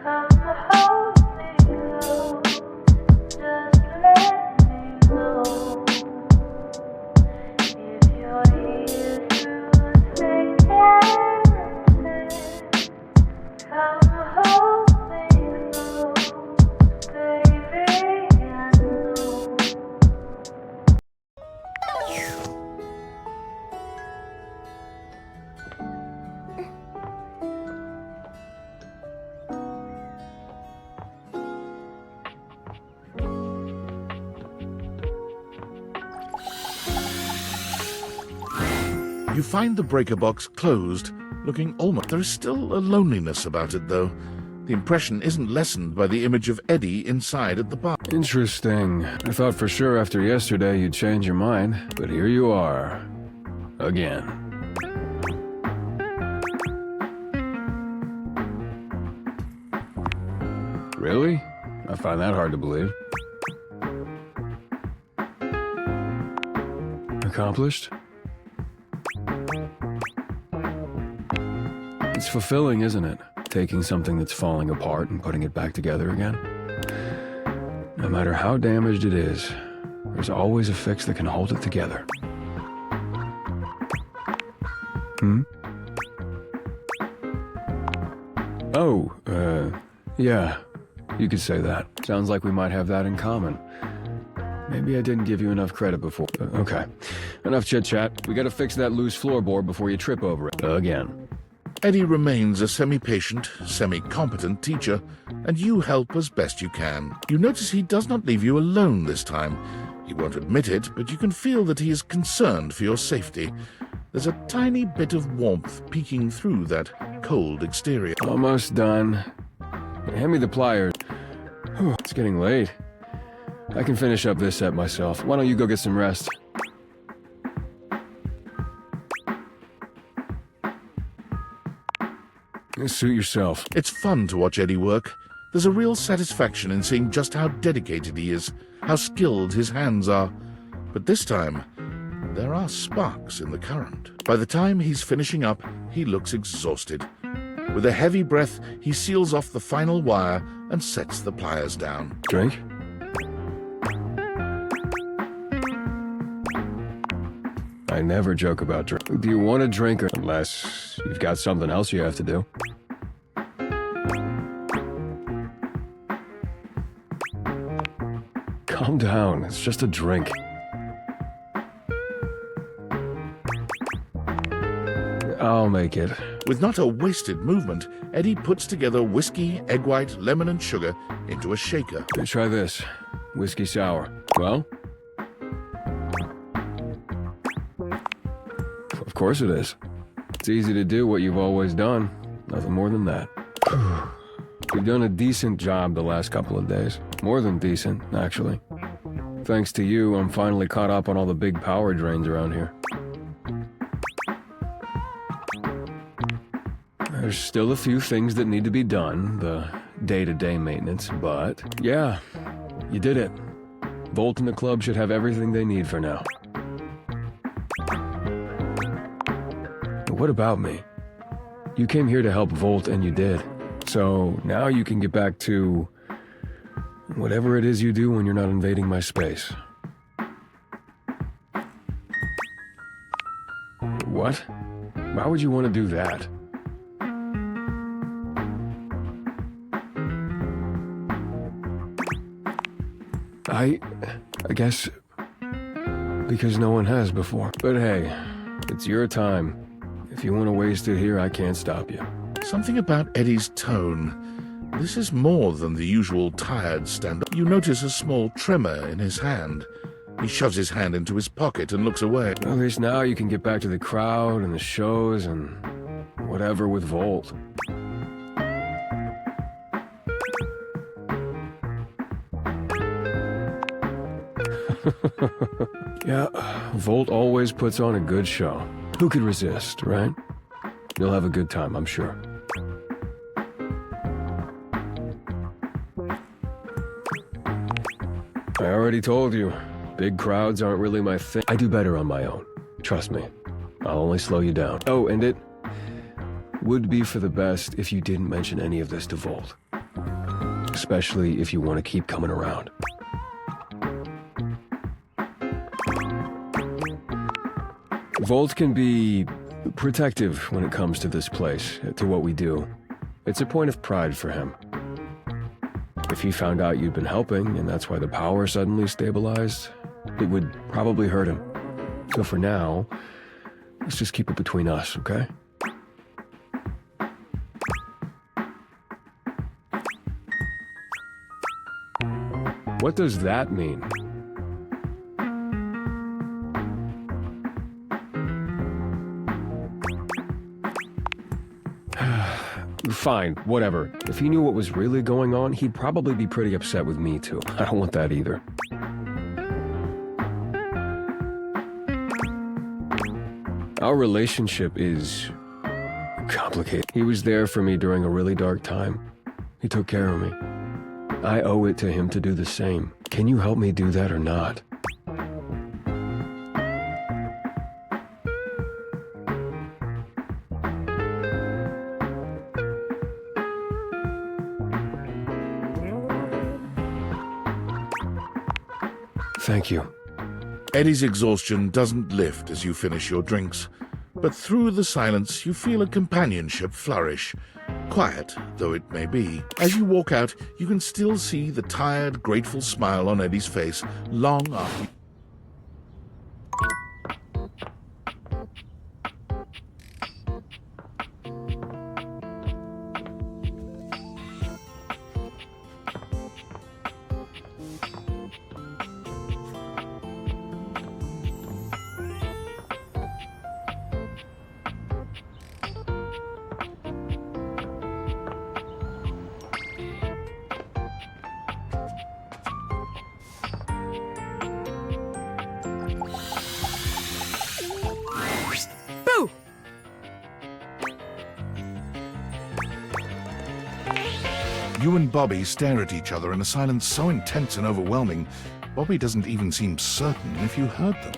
Come hold me close, just let me know if you're here to thick and thin. Come hold me close, baby, I know. You find the breaker box closed, looking almost... There is still a loneliness about it, though. The impression isn't lessened by the image of Eddie inside at the bar. Interesting. I thought for sure after yesterday you'd change your mind, but here you are. Again. Really? I find that hard to believe. Accomplished? It's fulfilling, isn't it? Taking something that's falling apart and putting it back together again. No matter how damaged it is, there's always a fix that can hold it together. Oh, yeah, you could say that. Sounds like we might have that in common. Maybe I didn't give you enough credit before. Okay, enough chit-chat. We gotta fix that loose floorboard before you trip over it. Again. Eddie remains a semi-patient, semi-competent teacher, and you help as best you can. You notice he does not leave you alone this time. He won't admit it, but you can feel that he is concerned for your safety. There's a tiny bit of warmth peeking through that cold exterior. Almost done. Hand me the pliers. Whew, it's getting late. I can finish up this set myself. Why don't you go get some rest? Suit yourself. It's fun to watch Eddie work. There's a real satisfaction in seeing just how dedicated he is, how skilled his hands are. But this time, there are sparks in the current. By the time he's finishing up, he looks exhausted. With a heavy breath, he seals off the final wire and sets the pliers down. Drink? I never joke about drink. Do you want a drink, unless you've got something else you have to do? Calm down, it's just a drink. I'll make it. With not a wasted movement, Eddie puts together whiskey, egg white, lemon and sugar into a shaker. Try this. Whiskey sour. Well? Of course it is. It's easy to do what you've always done. Nothing more than that. You've done a decent job the last couple of days. More than decent, actually. Thanks to you, I'm finally caught up on all the big power drains around here. There's still a few things that need to be done, the day-to-day maintenance, but yeah, you did it. Volt and the club should have everything they need for now. But what about me? You came here to help Volt and you did. So now you can get back to whatever it is you do when you're not invading my space. What? Why would you want to do that? I guess because no one has before. But hey, it's your time. If you want to waste it here, I can't stop you. Something about Eddie's tone. This is more than the usual tired stand-up. You notice a small tremor in his hand. He shoves his hand into his pocket and looks away. At least now you can get back to the crowd and the shows and whatever with Volt. Yeah, Volt always puts on a good show. Who could resist, right? You'll have a good time, I'm sure. I already told you, big crowds aren't really my thing. I do better on my own. Trust me. I'll only slow you down. Oh, and it would be for the best if you didn't mention any of this to Volt. especially if you want to keep coming around. Volt can be protective when it comes to this place, to what we do. It's a point of pride for him. If he found out you'd been helping, and that's why the power suddenly stabilized, it would probably hurt him. So for now, let's just keep it between us, okay? What does that mean? Fine, whatever. If he knew what was really going on, he'd probably be pretty upset with me too. I don't want that either. Our relationship is complicated. He was there for me during a really dark time. He took care of me. I owe it to him to do the same. Can you help me do that or not? Thank you. Eddie's exhaustion doesn't lift as you finish your drinks, but through the silence you feel a companionship flourish. Quiet though it may be, as you walk out, you can still see the tired, grateful smile on Eddie's face long after. Boo! You and Bobby stare at each other in a silence so intense and overwhelming, Bobby doesn't even seem certain if you heard them.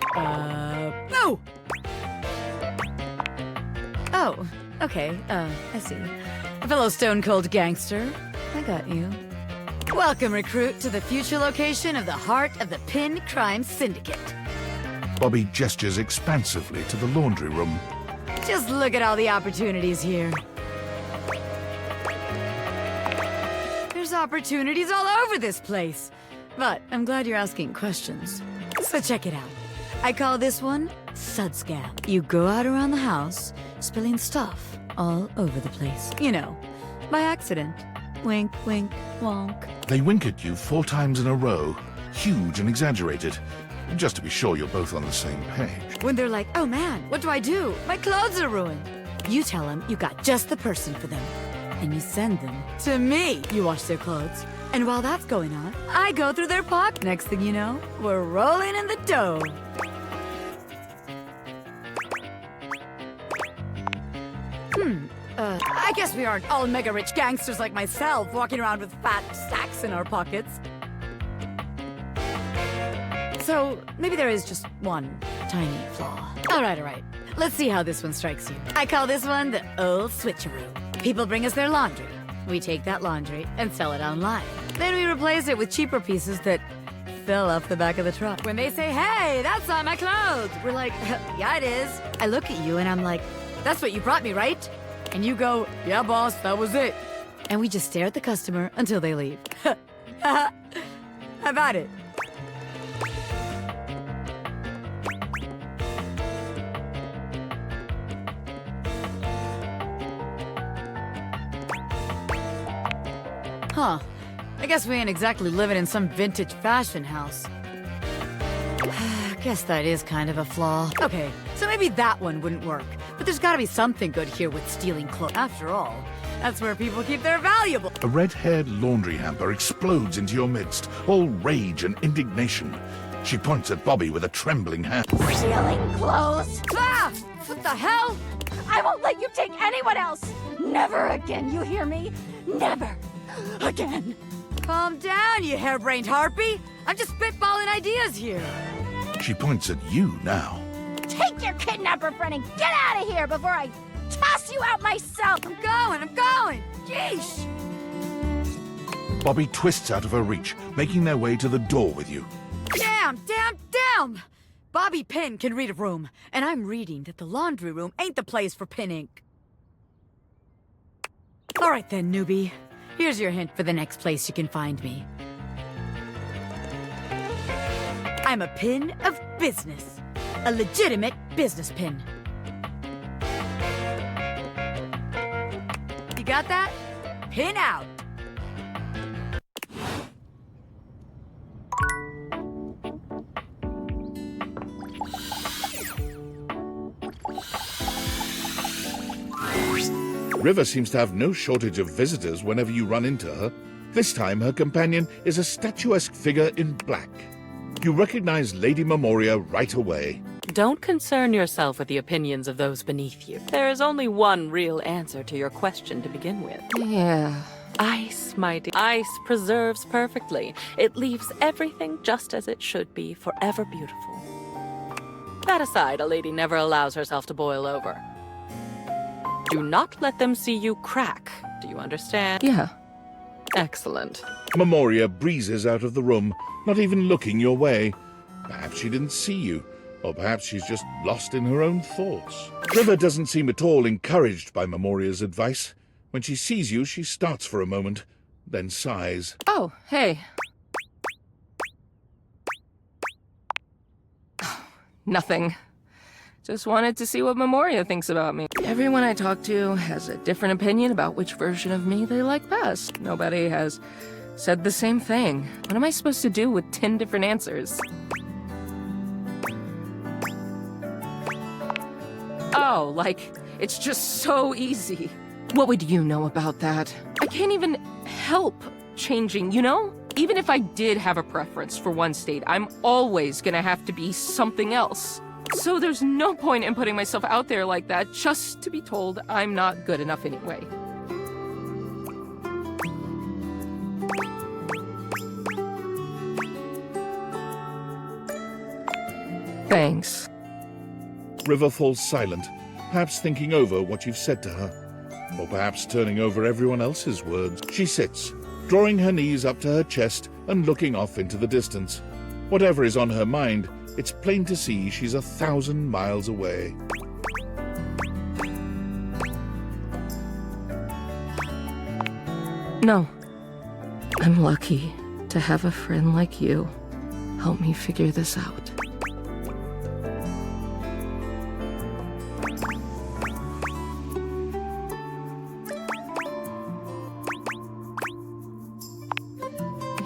Boo! Oh, okay, I see. A fellow stone-cold gangster. I got you. Welcome, recruit, to the future location of the heart of the Pin Crime Syndicate. Bobby gestures expansively to the laundry room. Just look at all the opportunities here. There's opportunities all over this place. But I'm glad you're asking questions. So check it out. I call this one Sud Scam. You go out around the house, spilling stuff all over the place. You know, by accident. Wink, wink, wonk. They wink at you 4 times in a row, huge and exaggerated, just to be sure you're both on the same page. When they're like, oh man, what do I do? My clothes are ruined. You tell them you got just the person for them. And you send them to me. You wash their clothes. And while that's going on, I go through their pocket. Next thing you know, we're rolling in the dough. I guess we aren't all mega-rich gangsters like myself, walking around with fat stacks in our pockets. So, maybe there is just one tiny flaw. All right. Let's see how this one strikes you. I call this one the old switcheroo. People bring us their laundry. We take that laundry and sell it online. Then we replace it with cheaper pieces that fell off the back of the truck. When they say, hey, that's on my clothes, we're like, yeah, it is. I look at you and I'm like, that's what you brought me, right? And you go, yeah, boss, that was it. And we just stare at the customer until they leave. How about it? Huh. I guess we ain't exactly living in some vintage fashion house. Guess that is kind of a flaw. Okay, so maybe that one wouldn't work. But there's gotta be something good here with stealing clothes. After all, that's where people keep their valuables. A red-haired laundry hamper explodes into your midst, all rage and indignation. She points at Bobby with a trembling hand. Stealing clothes? Ah! What the hell? I won't let you take anyone else! Never again, you hear me? Never again! Calm down, you harebrained harpy. I'm just spitballing ideas here. She points at you now. Take your kidnapper friend and get out of here before I toss you out myself! I'm going! Jeesh! Bobby twists out of her reach, making their way to the door with you. Damn! Bobby Pin can read a room, and I'm reading that the laundry room ain't the place for pin ink. All right then, newbie. Here's your hint for the next place you can find me. I'm a pin of business. A legitimate business pin. You got that? Pin out! River seems to have no shortage of visitors whenever you run into her. This time, her companion is a statuesque figure in black. You recognize Lady Memoria right away. Don't concern yourself with the opinions of those beneath you. There is only one real answer to your question to begin with. Yeah. Ice, my dear. Ice preserves perfectly. It leaves everything just as it should be, forever beautiful. That aside, a lady never allows herself to boil over. Do not let them see you crack. Do you understand? Yeah. Excellent. Memoria breezes out of the room, not even looking your way. Perhaps she didn't see you, or perhaps she's just lost in her own thoughts. River doesn't seem at all encouraged by Memoria's advice. When she sees you, she starts for a moment, then sighs. Oh, hey. Nothing. Just wanted to see what Memoria thinks about me. Everyone I talk to has a different opinion about which version of me they like best. Nobody has said the same thing. What am I supposed to do with 10 different answers? Oh, like, it's just so easy. What would you know about that? I can't even help changing, you know? Even if I did have a preference for one state, I'm always gonna have to be something else. So there's no point in putting myself out there like that just to be told I'm not good enough anyway. Thanks. River falls silent, perhaps thinking over what you've said to her, or perhaps turning over everyone else's words. She sits, drawing her knees up to her chest and looking off into the distance. Whatever is on her mind, it's plain to see she's 1,000 miles away. No. I'm lucky to have a friend like you help me figure this out.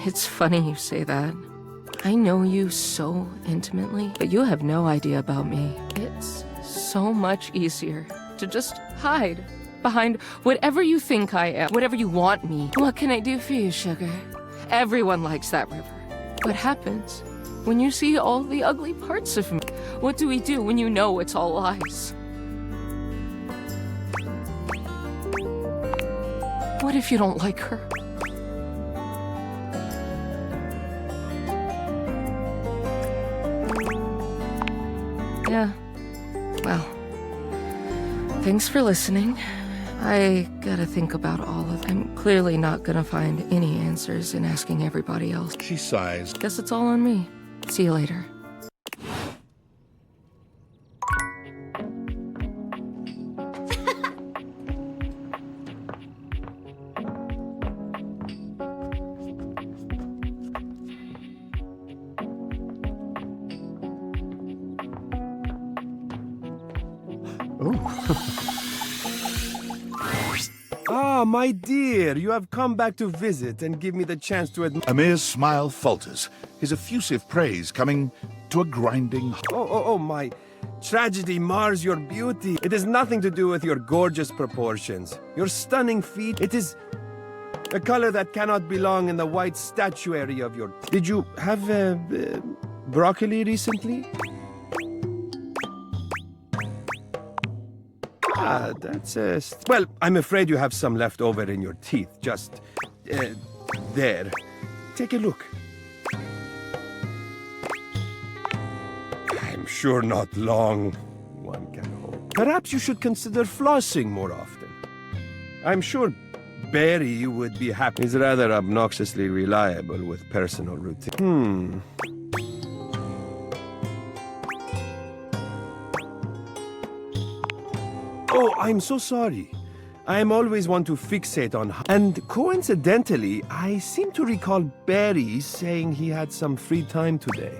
It's funny you say that. I know you so intimately, but you have no idea about me. It's so much easier to just hide behind whatever you think I am, whatever you want me. What can I do for you, sugar? Everyone likes that river. What happens when you see all the ugly parts of me? What do we do when you know it's all lies? What if you don't like her? Yeah. Well, thanks for listening. I gotta think about all of it. I'm clearly not gonna find any answers in asking everybody else. She sighs. Guess it's all on me. See you later. Ah, my dear, you have come back to visit and give me the chance to admire. Amir's smile falters, his effusive praise coming to a grinding halt. Oh, my tragedy mars your beauty. It has nothing to do with your gorgeous proportions. Your stunning feet, it is a color that cannot belong in the white statuary of your... Did you have broccoli recently? Ah, that's well, I'm afraid you have some left over in your teeth. Just there. Take a look. I'm sure not long, one can hope. Perhaps you should consider flossing more often. I'm sure Barry would be happy. He's rather obnoxiously reliable with personal routine. Oh, I'm so sorry. I am always one to fixate on... And coincidentally, I seem to recall Barry saying he had some free time today.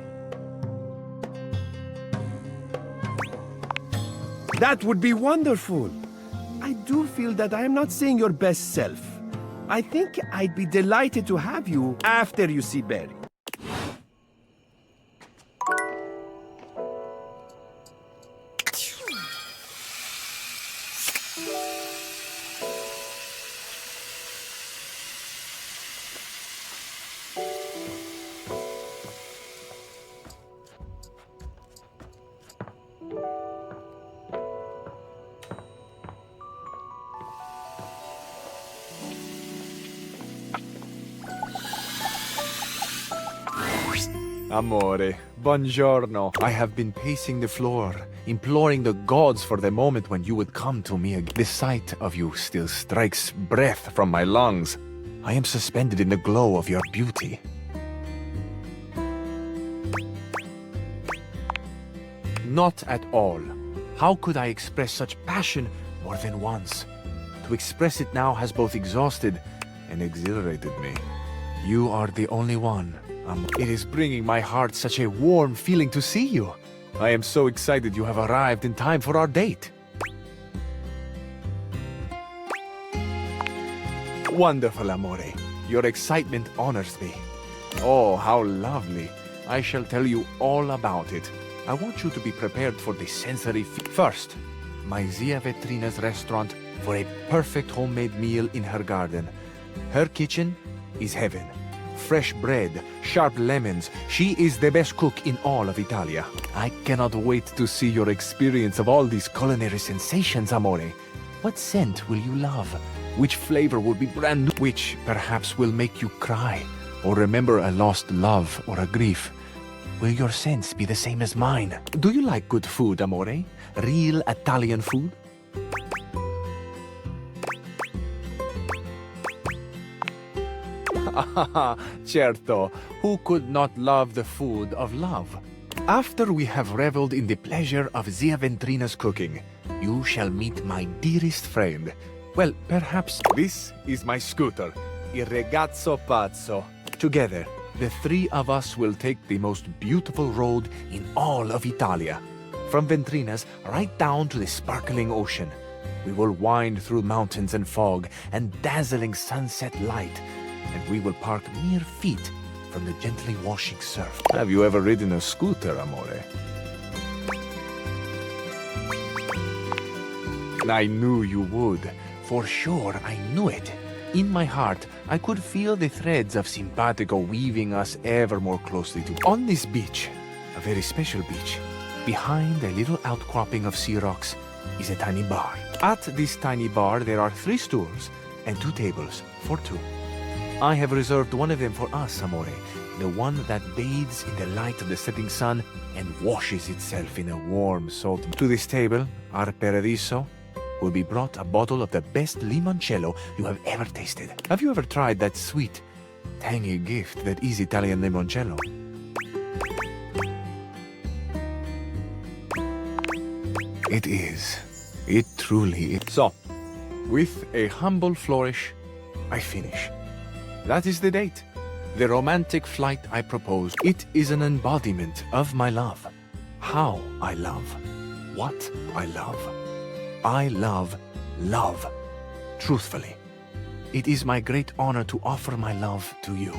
That would be wonderful. I do feel that I am not seeing your best self. I think I'd be delighted to have you after you see Barry. Amore, buongiorno. I have been pacing the floor, imploring the gods for the moment when you would come to me again. The sight of you still strikes breath from my lungs. I am suspended in the glow of your beauty. Not at all. How could I express such passion more than once? To express it now has both exhausted and exhilarated me. You are the only one. It is bringing my heart such a warm feeling to see you. I am so excited you have arrived in time for our date. Wonderful, Amore. Your excitement honors me. Oh, how lovely. I shall tell you all about it. I want you to be prepared for the sensory first. My Zia Vetrina's restaurant for a perfect homemade meal in her garden. Her kitchen is heaven. Fresh bread, sharp lemons. She is the best cook in all of Italia. I cannot wait to see your experience of all these culinary sensations, Amore. What scent will you love? Which flavor will be brand new? Which perhaps will make you cry or remember a lost love or a grief? Will your scents be the same as mine? Do you like good food, Amore? Real Italian food? Certo, who could not love the food of love? After we have reveled in the pleasure of Zia Ventrina's cooking, you shall meet my dearest friend. Well, perhaps this is my scooter, Il Ragazzo Pazzo. Together, the three of us will take the most beautiful road in all of Italia. From Ventrina's right down to the sparkling ocean. We will wind through mountains and fog and dazzling sunset light, and we will park mere feet from the gently washing surf. Have you ever ridden a scooter, Amore? I knew you would. For sure, I knew it. In my heart, I could feel the threads of simpatico weaving us ever more closely together. On this beach, a very special beach, behind a little outcropping of sea rocks, is a tiny bar. At this tiny bar, there are 3 stools and 2 tables for 2. I have reserved one of them for us, Amore, the one that bathes in the light of the setting sun and washes itself in a warm salt. To this table, our Paradiso will be brought a bottle of the best limoncello you have ever tasted. Have you ever tried that sweet, tangy gift that is Italian limoncello? It is. It truly is. So, with a humble flourish, I finish. That is the date. The romantic flight I propose. It is an embodiment of my love. How I love. What I love. I love love. Truthfully. It is my great honor to offer my love to you.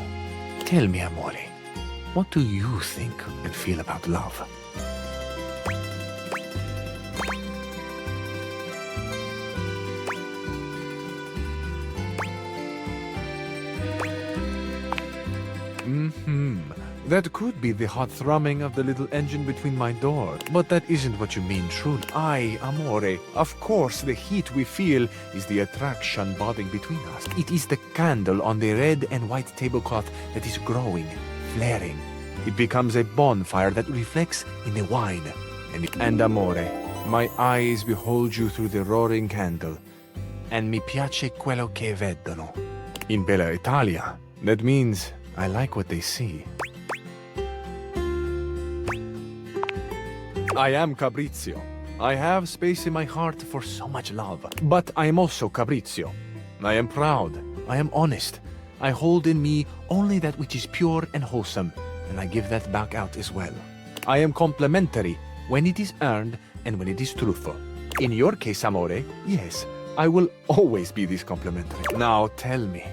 Tell me, Amore, what do you think and feel about love? That could be the hot thrumming of the little engine between my doors. But that isn't what you mean, truly. Aye, Amore, of course the heat we feel is the attraction bonding between us. It is the candle on the red and white tablecloth that is growing, flaring. It becomes a bonfire that reflects in the wine. And Amore, my eyes behold you through the roaring candle. and mi piace quello che vedono. In Bella Italia, that means I like what they see. I am Cabrizio. I have space in my heart for so much love. But I am also Cabrizio. I am proud. I am honest. I hold in me only that which is pure and wholesome, and I give that back out as well. I am complimentary when it is earned and when it is truthful. In your case, amore, yes, I will always be this complimentary. Now tell me,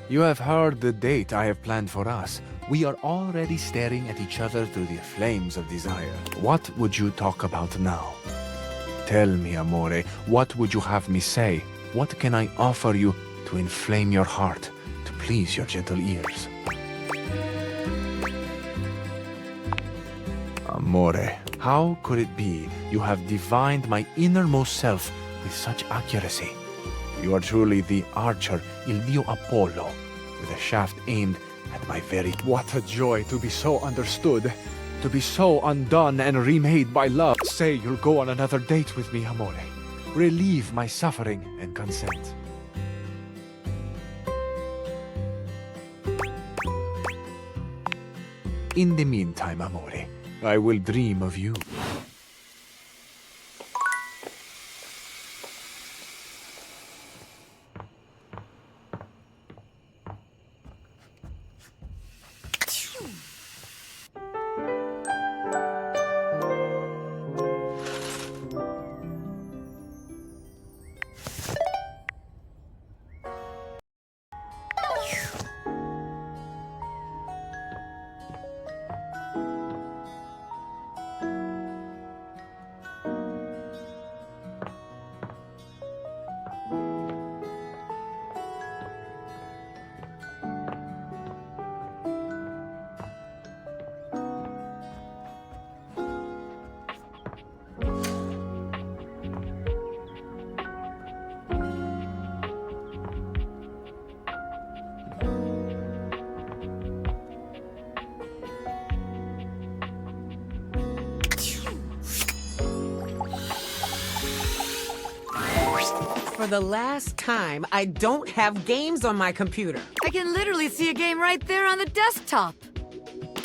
you have heard the date I have planned for us. We are already staring at each other through the flames of desire. What would you talk about now? Tell me, amore, what would you have me say? What can I offer you to inflame your heart, to please your gentle ears? Amore, how could it be you have divined my innermost self with such accuracy? You are truly the archer, il dio Apollo, with a shaft aimed at my very... What a joy to be so understood, to be so undone and remade by love. Say you'll go on another date with me, amore. Relieve my suffering and consent. In the meantime, amore, I will dream of you. For the last time, I don't have games on my computer. I can literally see a game right there on the desktop.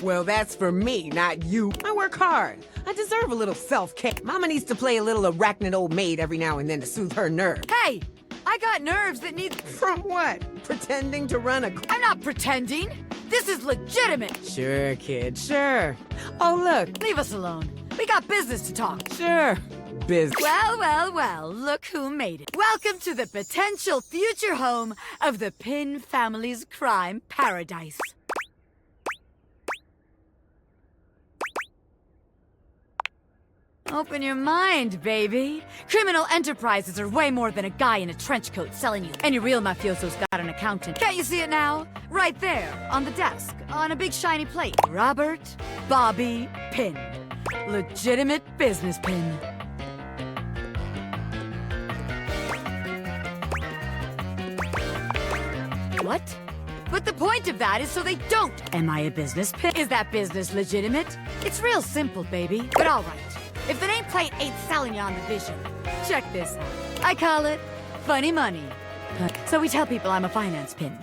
Well, that's for me, not you. I work hard. I deserve a little self-care. Mama needs to play a little arachnid old maid every now and then to soothe her nerves. Hey, I got nerves that need... From what? Pretending to run a... I'm not pretending. This is legitimate. Sure, kid, sure. Oh, look. Leave us alone. We got business to talk. Sure. Business. Well, well, well, look who made it. Welcome to the potential future home of the Pin family's crime paradise. Open your mind, baby. Criminal enterprises are way more than a guy in a trench coat selling you. Any real mafioso's got an accountant. Can't you see it now? Right there, on the desk, on a big shiny plate. Robert Bobby Pin. Legitimate business pin. What? But the point of that is so they don't. Am I a business pin? Is that business legitimate? It's real simple, baby. But all right. If the nameplate ain't selling you on the vision, check this out. I call it funny money. So we tell people I'm a finance pin.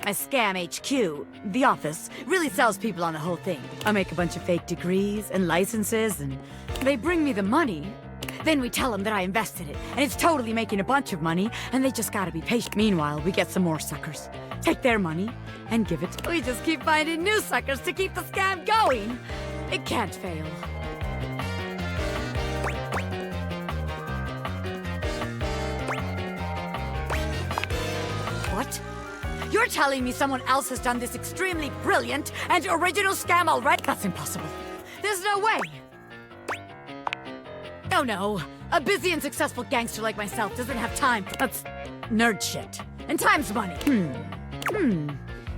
My scam HQ, the office, really sells people on the whole thing. I make a bunch of fake degrees and licenses, and they bring me the money. Then we tell them that I invested it, and it's totally making a bunch of money, and they just gotta be patient. Meanwhile, we get some more suckers. Take their money and give it. We just keep finding new suckers to keep the scam going. It can't fail. What? You're telling me someone else has done this extremely brilliant and original scam already? That's impossible. There's no way. Oh no, a busy and successful gangster like myself doesn't have time for... That's nerd shit. And time's money.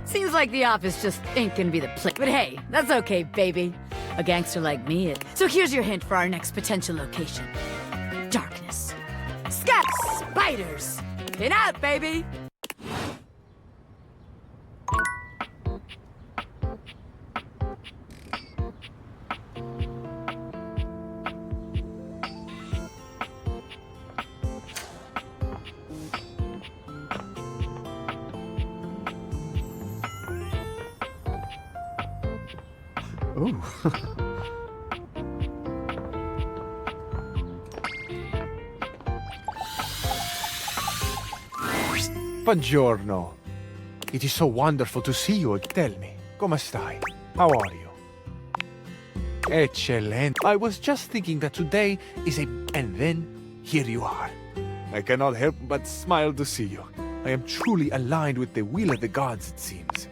Seems like the office just ain't gonna be the place. But hey, that's okay, baby. A gangster like me. So here's your hint for our next potential location. Darkness. Scat spiders. Get out, baby. Buongiorno. It is so wonderful to see you. Tell me, come stai? How are you? Excellent. I was just thinking that today is a... And then, here you are. I cannot help but smile to see you. I am truly aligned with the will of the gods, it seems.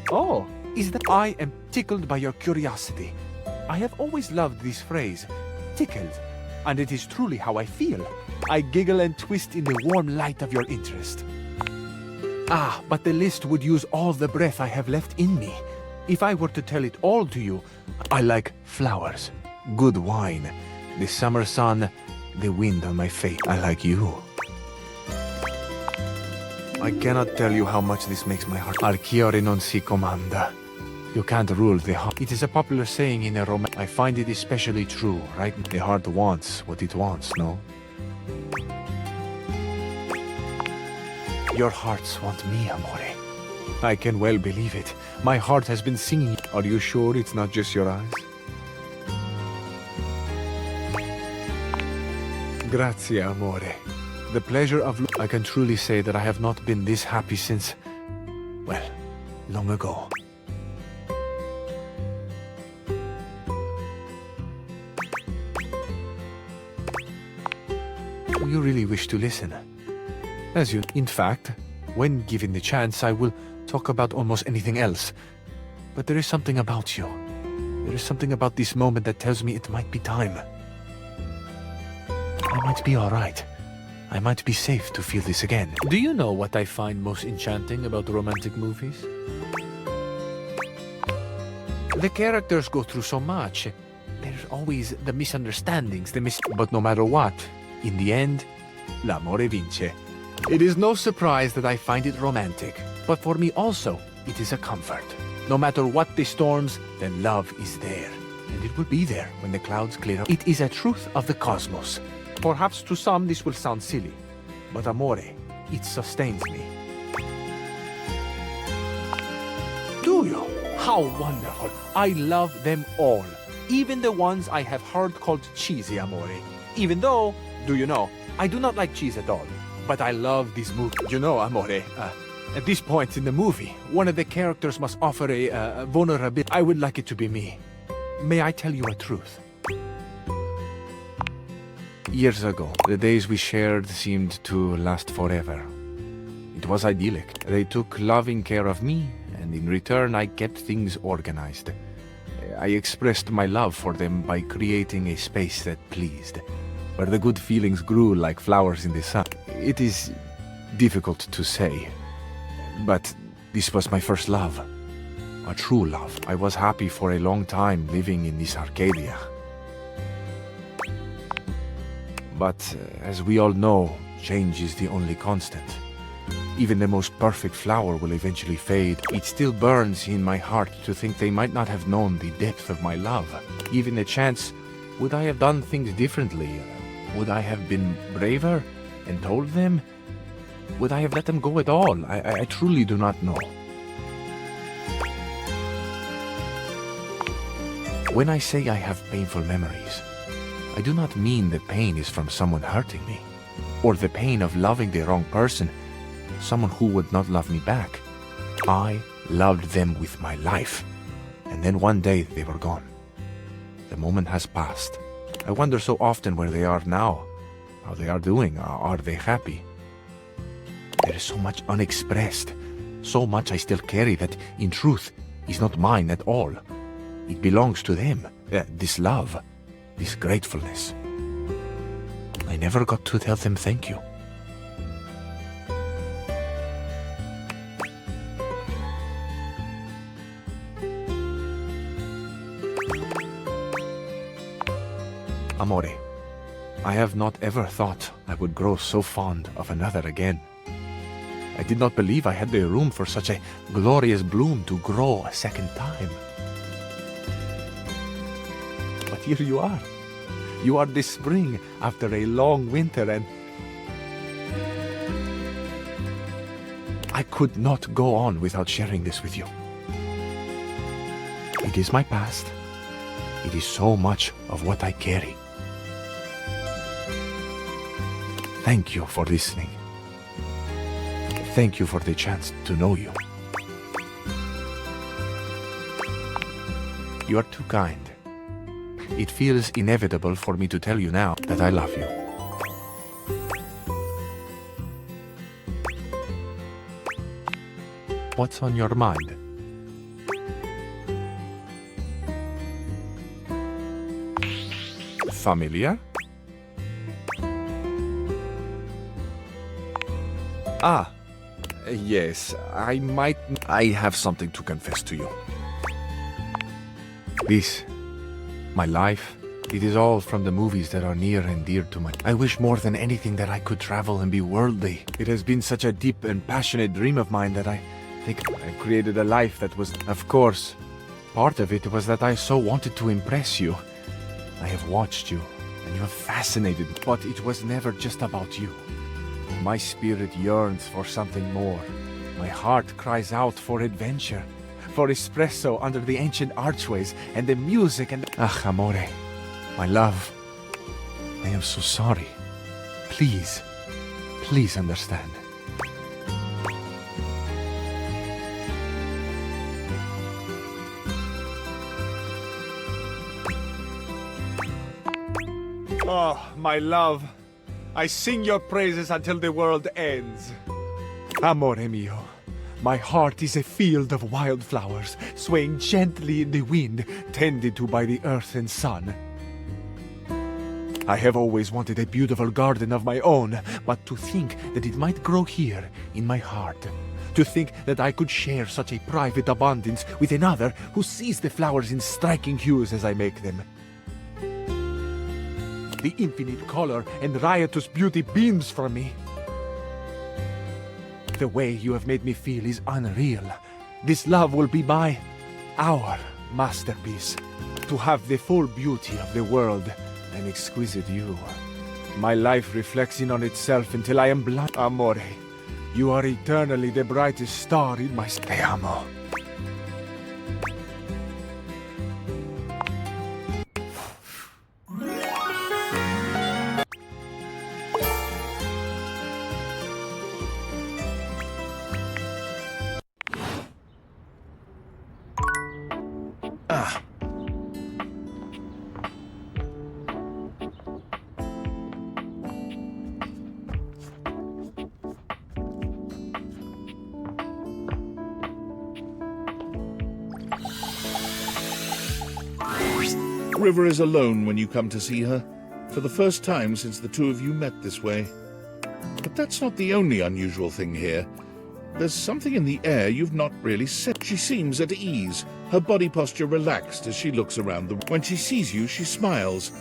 Oh, is that... I am tickled by your curiosity. I have always loved this phrase, tickled, and it is truly how I feel. I giggle and twist in the warm light of your interest. Ah, but the list would use all the breath I have left in me. If I were to tell it all to you, I like flowers, good wine, the summer sun, the wind on my face. I like you. I cannot tell you how much this makes my heart. Archiore non si comanda. You can't rule the heart. It is a popular saying in a romance. I find it especially true, right? The heart wants what it wants, no? Your hearts want me, amore. I can well believe it. My heart has been singing. Are you sure it's not just your eyes? Grazie, amore. The pleasure of... I can truly say that I have not been this happy since... well, long ago. You really wish to listen? As you... In fact, when given the chance, I will talk about almost anything else. But there is something about you. There is something about this moment that tells me it might be time. I might be alright. I might be safe to feel this again. Do you know what I find most enchanting about romantic movies? The characters go through so much. There's always the misunderstandings, But no matter what, in the end, l'amore vince. It is no surprise that I find it romantic, but for me also, it is a comfort. No matter what the storms, then love is there, and it will be there when the clouds clear up. It is a truth of the cosmos. Perhaps to some this will sound silly, but amore, it sustains me. Do you? How wonderful! I love them all, even the ones I have heard called cheesy, amore. Even though, do you know, I do not like cheese at all. But I love this movie. You know, amore, at this point in the movie, one of the characters must offer a vulnerability. I would like it to be me. May I tell you a truth? Years ago, the days we shared seemed to last forever. It was idyllic. They took loving care of me, and in return I kept things organized. I expressed my love for them by creating a space that pleased, where the good feelings grew like flowers in the sun. It is difficult to say, but this was my first love. A true love. I was happy for a long time living in this Arcadia. But as we all know, change is the only constant. Even the most perfect flower will eventually fade. It still burns in my heart to think they might not have known the depth of my love. Given a chance, would I have done things differently? Would I have been braver and told them? Would I have let them go at all? I truly do not know. When I say I have painful memories, I do not mean the pain is from someone hurting me, or the pain of loving the wrong person, someone who would not love me back. I loved them with my life, and then one day they were gone. The moment has passed. I wonder so often where they are now, how they are doing, are they happy? There is so much unexpressed, so much I still carry that, in truth, is not mine at all. It belongs to them, this love, this gratefulness. I never got to tell them thank you. Amore, I have not ever thought I would grow so fond of another again. I did not believe I had the room for such a glorious bloom to grow a second time. But here you are. You are this spring after a long winter, and I could not go on without sharing this with you. It is my past, It is so much of what I carry. Thank you for listening. Thank you for the chance to know you. You are too kind. It feels inevitable for me to tell you now that I love you. What's on your mind? Familiar? Ah, yes, I have something to confess to you. This, my life, it is all from the movies that are near and dear to my... I wish more than anything that I could travel and be worldly. It has been such a deep and passionate dream of mine that I think I've created a life that was... Of course, part of it was that I so wanted to impress you. I have watched you, and you have fascinated me, but it was never just about you. My spirit yearns for something more. My heart cries out for adventure, for espresso under the ancient archways, and the music and... Ah, amore, my love, I am so sorry. Please, please understand. Oh, my love, I sing your praises until the world ends. Amore mio, my heart is a field of wildflowers, swaying gently in the wind, tended to by the earth and sun. I have always wanted a beautiful garden of my own, but to think that it might grow here, in my heart. To think that I could share such a private abundance with another who sees the flowers in striking hues as I make them. The infinite color and riotous beauty beams from me. The way you have made me feel is unreal. This love will be our masterpiece. To have the full beauty of the world, an exquisite you. My life reflects in on itself until I am blind. Amore, you are eternally the brightest star in my... Te amo. River is alone when you come to see her, for the first time since the two of you met this way. But that's not the only unusual thing here. There's something in the air you've not really said. She seems at ease, her body posture relaxed as she looks around the room. When she sees you, she smiles.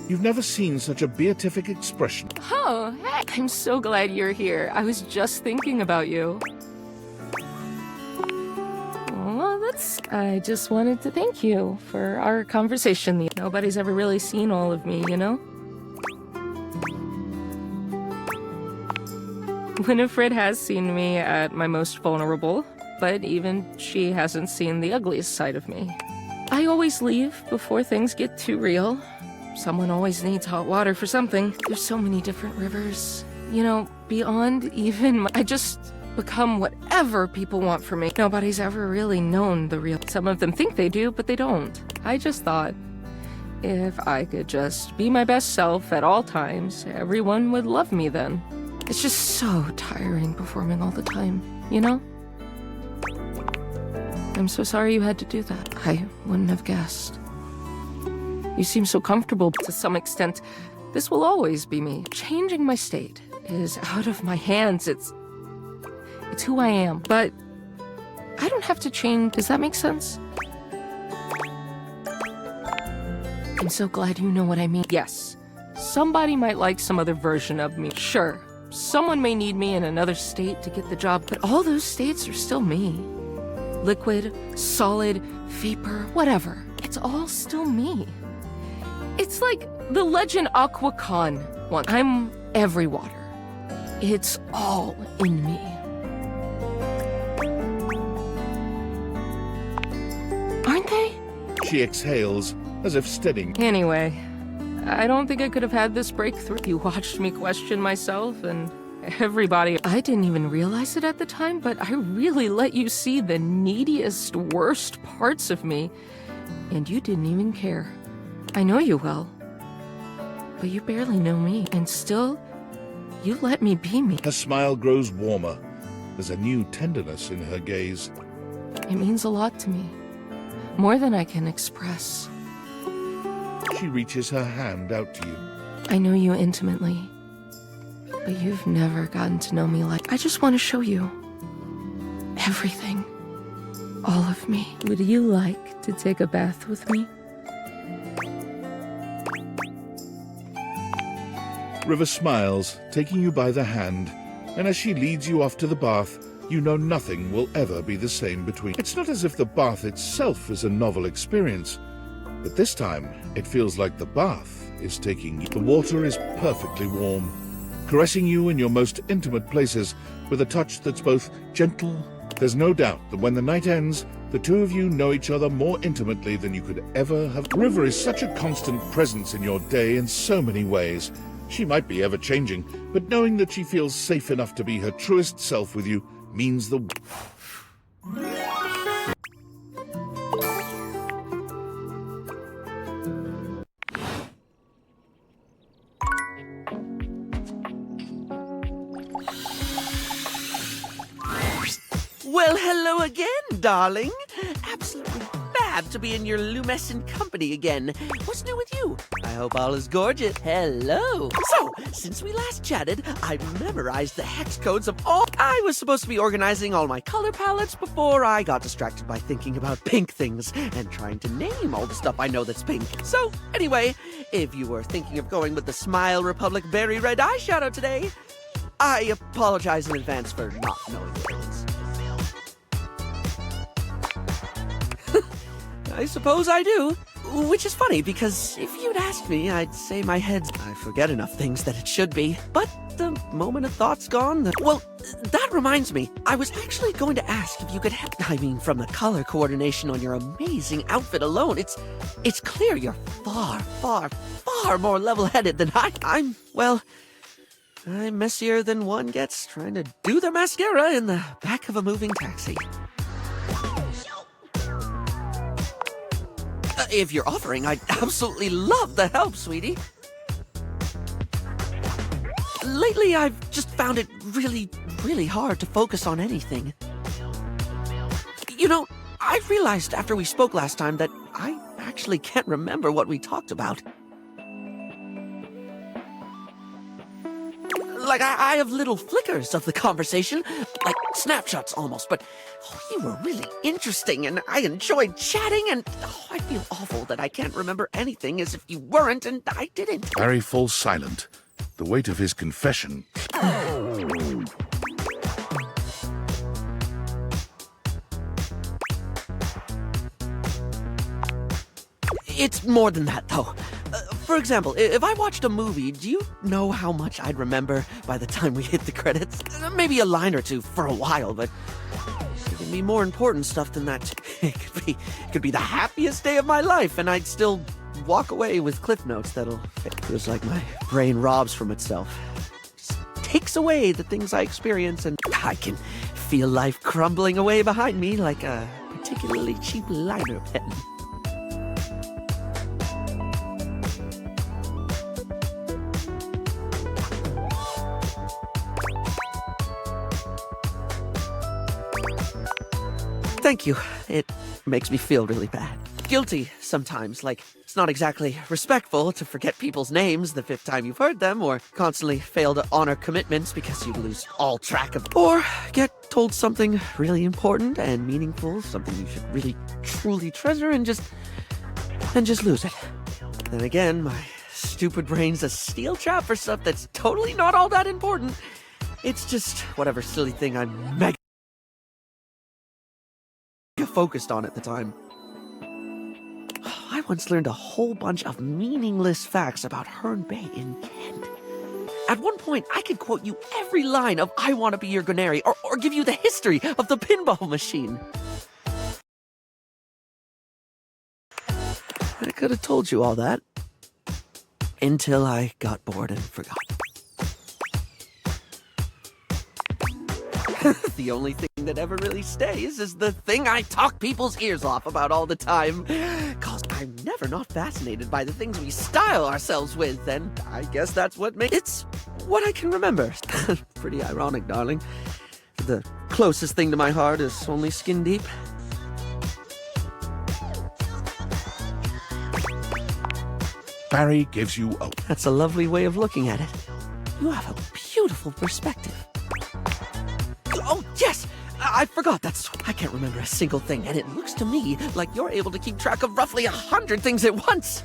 You've never seen such a beatific expression. Oh, hey! I'm so glad you're here. I was just thinking about you. Well, I just wanted to thank you for our conversation. Nobody's ever really seen all of me, you know? Winifred has seen me at my most vulnerable, but even she hasn't seen the ugliest side of me. I always leave before things get too real. Someone always needs hot water for something. There's so many different rivers. You know, beyond even I just become whatever people want from me. Nobody's ever really known the real. Some of them think they do, but they don't. I just thought, if I could just be my best self at all times, everyone would love me then. It's just so tiring performing all the time, you know? I'm so sorry you had to do that. I wouldn't have guessed. You seem so comfortable. To some extent, this will always be me. Changing my state is out of my hands. It's who I am. But I don't have to change. Does that make sense? I'm so glad you know what I mean. Yes, somebody might like some other version of me. Sure, someone may need me in another state to get the job, but all those states are still me. Liquid, solid, vapor, whatever. It's all still me. It's like the legend Aqua Khan one. I'm every water. It's all in me. Aren't they? She exhales, as if steadying. Anyway, I don't think I could have had this breakthrough. You watched me question myself and everybody. I didn't even realize it at the time, but I really let you see the neediest, worst parts of me. And you didn't even care. I know you well, but you barely know me. And still, you let me be me. Her smile grows warmer. There's a new tenderness in her gaze. It means a lot to me. More than I can express. She reaches her hand out to you. I know you intimately, but you've never gotten to know me like... I just want to show you everything. All of me. Would you like to take a bath with me? River smiles, taking you by the hand, and as she leads you off to the bath, you know nothing will ever be the same between. It's not as if the bath itself is a novel experience, but this time it feels like the bath is taking you. The water is perfectly warm, caressing you in your most intimate places with a touch that's both gentle. There's no doubt that when the night ends, the two of you know each other more intimately than you could ever have. River is such a constant presence in your day in so many ways. She might be ever-changing, but knowing that she feels safe enough to be her truest self with you means the... Well, hello again, darling. Absolutely fab to be in your lumescent company again. What's new with you? I hope all is gorgeous. Hello. So, since we last chatted, I've memorized the hex codes of all... I was supposed to be organizing all my color palettes before I got distracted by thinking about pink things and trying to name all the stuff I know that's pink. So, anyway, if you were thinking of going with the Smile Republic Berry Red eyeshadow today, I apologize in advance for not knowing the codes. I suppose I do. Which is funny, because if you'd asked me, I'd say my head's... I forget enough things that it should be. But the moment a thought's gone... Well, that reminds me. I was actually going to ask if you could help... I mean, from the color coordination on your amazing outfit alone, it's clear you're far, far, far more level-headed than I'm... Well, I'm messier than one gets trying to do their mascara in the back of a moving taxi. If you're offering, I'd absolutely love the help, sweetie. Lately, I've just found it really, really hard to focus on anything. You know, I realized after we spoke last time that I actually can't remember what we talked about. Like, I have little flickers of the conversation, like snapshots almost, but you were really interesting, and I enjoyed chatting, and I feel awful that I can't remember anything as if you weren't, and I didn't. Barry falls silent, the weight of his confession. It's more than that, though. For example, if I watched a movie, do you know how much I'd remember by the time we hit the credits? Maybe a line or two for a while, but there can be more important stuff than that. It could be the happiest day of my life, and I'd still walk away with cliff notes that'll... It feels like my brain robs from itself. Just takes away the things I experience, and I can feel life crumbling away behind me like a particularly cheap liner pen. Thank you. It makes me feel really bad. Guilty sometimes, like it's not exactly respectful to forget people's names the 5th time you've heard them, or constantly fail to honor commitments because you lose all track of, or get told something really important and meaningful, something you should really truly treasure, and just lose it. Then again, my stupid brain's a steel trap for stuff that's totally not all that important. It's just whatever silly thing I'm mega focused on at the time. I once learned a whole bunch of meaningless facts about Herne Bay in Kent. At one point, I could quote you every line of I Want to Be Your Granary, or give you the history of the pinball machine. I could have told you all that. Until I got bored and forgot. The only thing that ever really stays is the thing I talk people's ears off about all the time. 'Cause I'm never not fascinated by the things we style ourselves with, and I guess that's what makes it's what I can remember. Pretty ironic, darling. The closest thing to my heart is only skin deep. Barry gives you a... That's a lovely way of looking at it. You have a beautiful perspective. Oh, yes! I forgot. I can't remember a single thing, and it looks to me like you're able to keep track of roughly 100 things at once.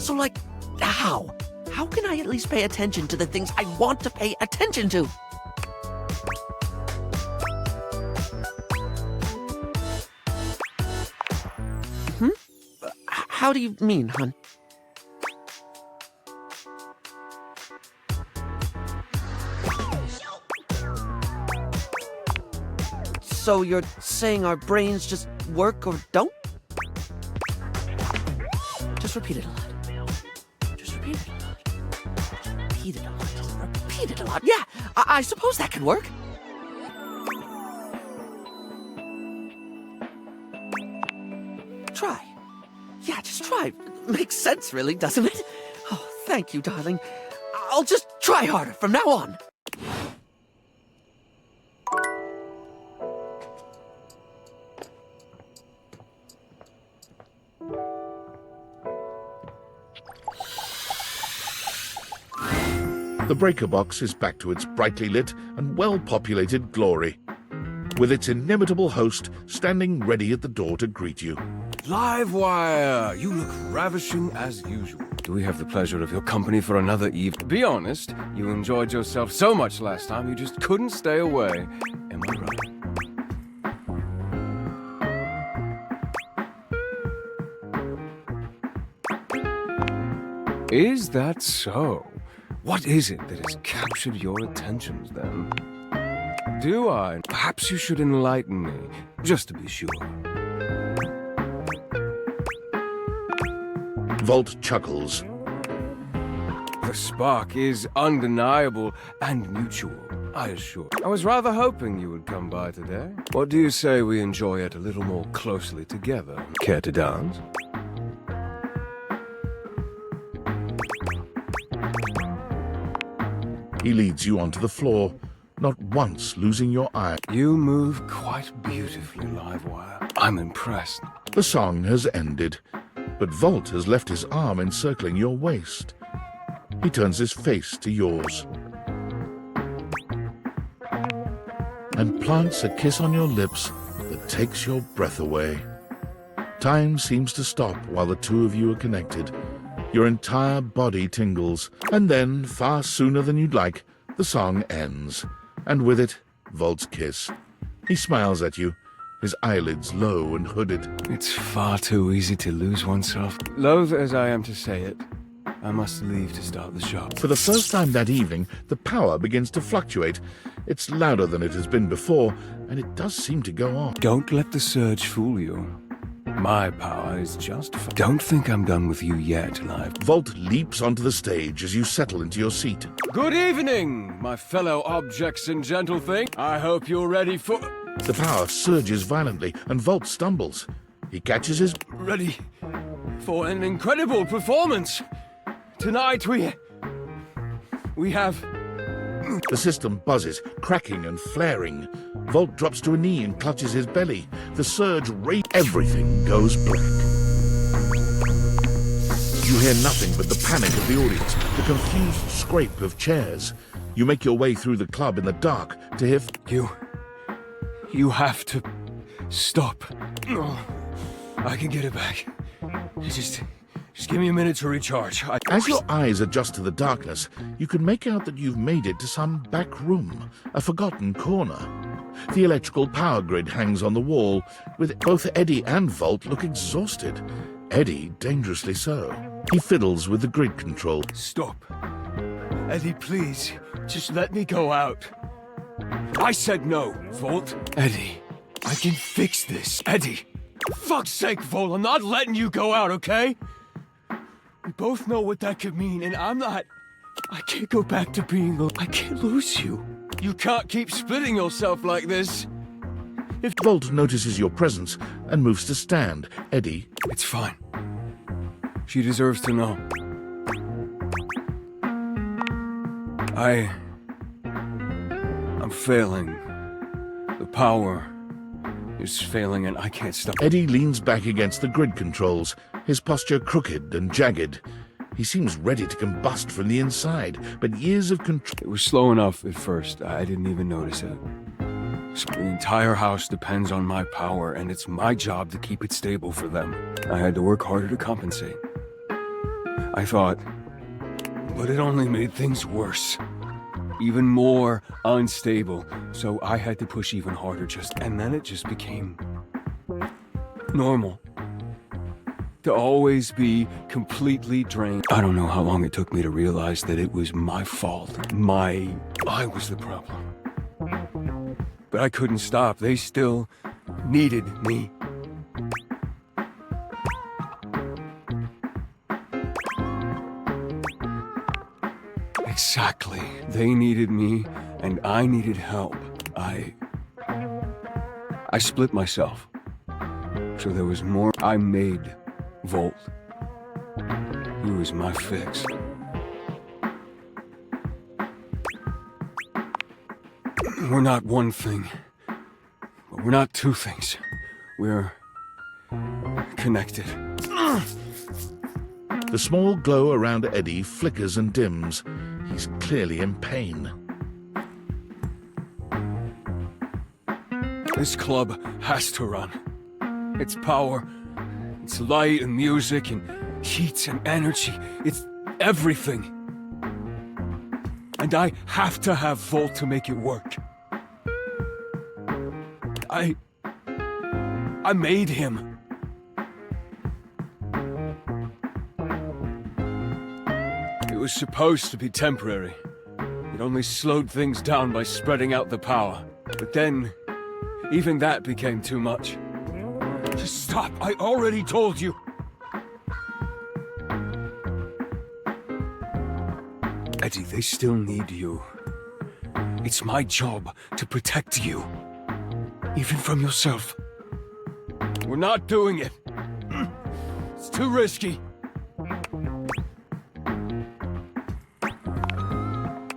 So, like, how? How can I at least pay attention to the things I want to pay attention to? How do you mean, hon? So you're saying our brains just work or don't? Just repeat it a lot. Just repeat it a lot. Repeat it a lot. Just repeat it a lot. Yeah, I suppose that could work. Try. Yeah, just try. Makes sense, really, doesn't it? Oh, thank you, darling. I'll just try harder from now on. The breaker box is back to its brightly lit and well-populated glory, with its inimitable host standing ready at the door to greet you. Livewire! You look ravishing as usual. Do we have the pleasure of your company for another evening? Be honest, you enjoyed yourself so much last time you just couldn't stay away. Am I right? Is that so? What is it that has captured your attentions, then? Do I? Perhaps you should enlighten me, just to be sure. Volt chuckles. The spark is undeniable and mutual, I assure. I was rather hoping you would come by today. What do you say we enjoy it a little more closely together? Care to dance? He leads you onto the floor, not once losing your eye. You move quite beautifully, Livewire. I'm impressed. The song has ended, but Volt has left his arm encircling your waist. He turns his face to yours and plants a kiss on your lips that takes your breath away. Time seems to stop while the two of you are connected. Your entire body tingles, and then, far sooner than you'd like, the song ends, and with it, Volt's kiss. He smiles at you, his eyelids low and hooded. It's far too easy to lose oneself. Loath as I am to say it, I must leave to start the show. For the first time that evening, the power begins to fluctuate. It's louder than it has been before, and it does seem to go on. Don't let the surge fool you. My power is just... Don't think I'm done with you yet, Live. Volt leaps onto the stage as you settle into your seat. Good evening, my fellow objects and gentle thing. I hope you're ready for... The power surges violently, and Volt stumbles. He catches his... Ready for an incredible performance. Tonight we have... The system buzzes, cracking and flaring. Volt drops to a knee and clutches his belly. The surge everything goes black. You hear nothing but the panic of the audience, the confused scrape of chairs. You make your way through the club in the dark to hear... You have to stop. Oh, I can get it back. Just give me a minute to recharge. As your eyes adjust to the darkness, you can make out that you've made it to some back room, a forgotten corner. The electrical power grid hangs on the wall, with both Eddie and Volt look exhausted. Eddie dangerously so. He fiddles with the grid control. Stop. Eddie, please, just let me go out. I said no, Volt. Eddie, I can fix this. Eddie. Fuck's sake, Vol, I'm not letting you go out, okay? We both know what that could mean, and I can't go back to being I can't lose you. You can't keep splitting yourself like this. If Volt notices your presence and moves to stand, Eddie... It's fine. She deserves to know. I'm failing. The power is failing and I can't stop. Eddie leans back against the grid controls, his posture crooked and jagged. He seems ready to combust from the inside, but years of control... It was slow enough at first. I didn't even notice it. So the entire house depends on my power, and it's my job to keep it stable for them. I had to work harder to compensate. I thought, but it only made things worse. Even more unstable. So I had to push even harder and then it just became normal. To always be completely drained. I don't know how long it took me to realize that it was my fault. I was the problem. But I couldn't stop. They still needed me. Exactly. They needed me, and I needed help. I split myself. So there was more. I made Volt. He was my fix. We're not one thing, but we're not two things. We're connected. The small glow around Eddie flickers and dims. He's clearly in pain. This club has to run. It's power, it's light and music and heat and energy. It's everything. And I have to have Volt to make it work. I made him. It was supposed to be temporary. It only slowed things down by spreading out the power. But then, even that became too much. Just stop, I already told you. Eddie, they still need you. It's my job to protect you. Even from yourself. We're not doing it. It's too risky.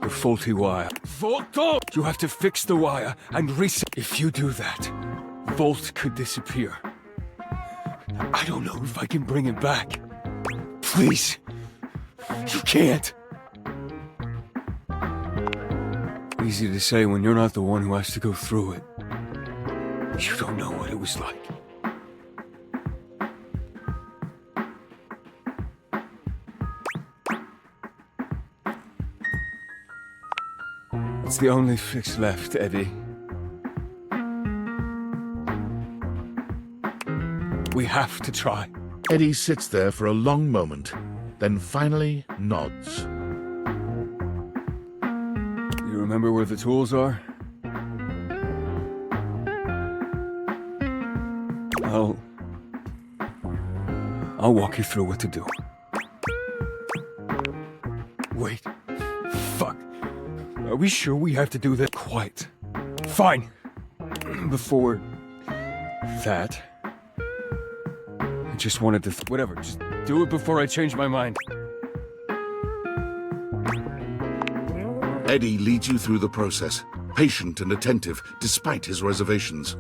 The faulty wire. Volt! You have to fix the wire and reset. If you do that, Volt could disappear. I don't know if I can bring him back. Please. You can't. Easy to say when you're not the one who has to go through it. You don't know what it was like. It's the only fix left, Eddie. We have to try. Eddie sits there for a long moment, then finally nods. You remember where the tools are? I'll walk you through what to do. Wait. Fuck. Are we sure we have to do that? Quite. Fine. Before that, I just wanted to... whatever, just do it before I change my mind. Eddie leads you through the process, patient and attentive, despite his reservations.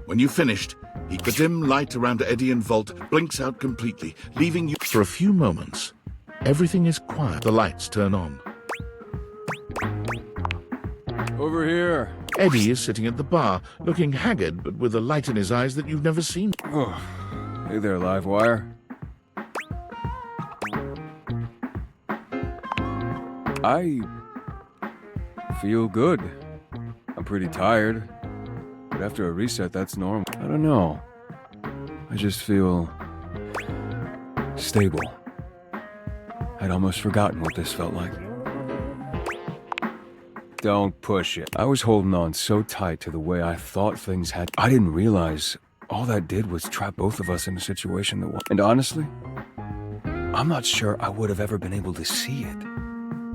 When you've finished, the dim light around Eddie and Volt blinks out completely, leaving you... For a few moments, everything is quiet. The lights turn on. Over here. Eddie is sitting at the bar, looking haggard, but with a light in his eyes that you've never seen. Oh, hey there, Livewire. I feel good. I'm pretty tired. But after a reset, that's normal. I don't know. I just feel stable. I'd almost forgotten what this felt like. Don't push it. I was holding on so tight to the way I thought things had... I didn't realize All that did was trap both of us in a situation that was... And honestly, I'm not sure I would have ever been able to see it.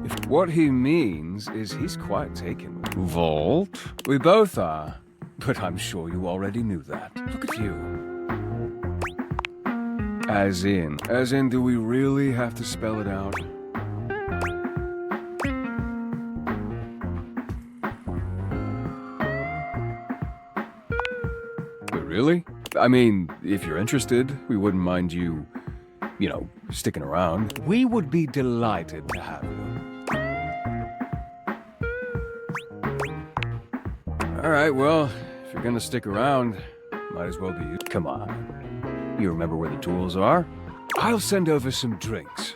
If what he means is he's quite taken with Vault. We both are, but I'm sure you already knew that. Look at you. As in, do we really have to spell it out? Really? I mean, if you're interested, we wouldn't mind you, sticking around. We would be delighted to have you. All right, well, if you're gonna stick around, might as well be you. Come on. You remember where the tools are? I'll send over some drinks.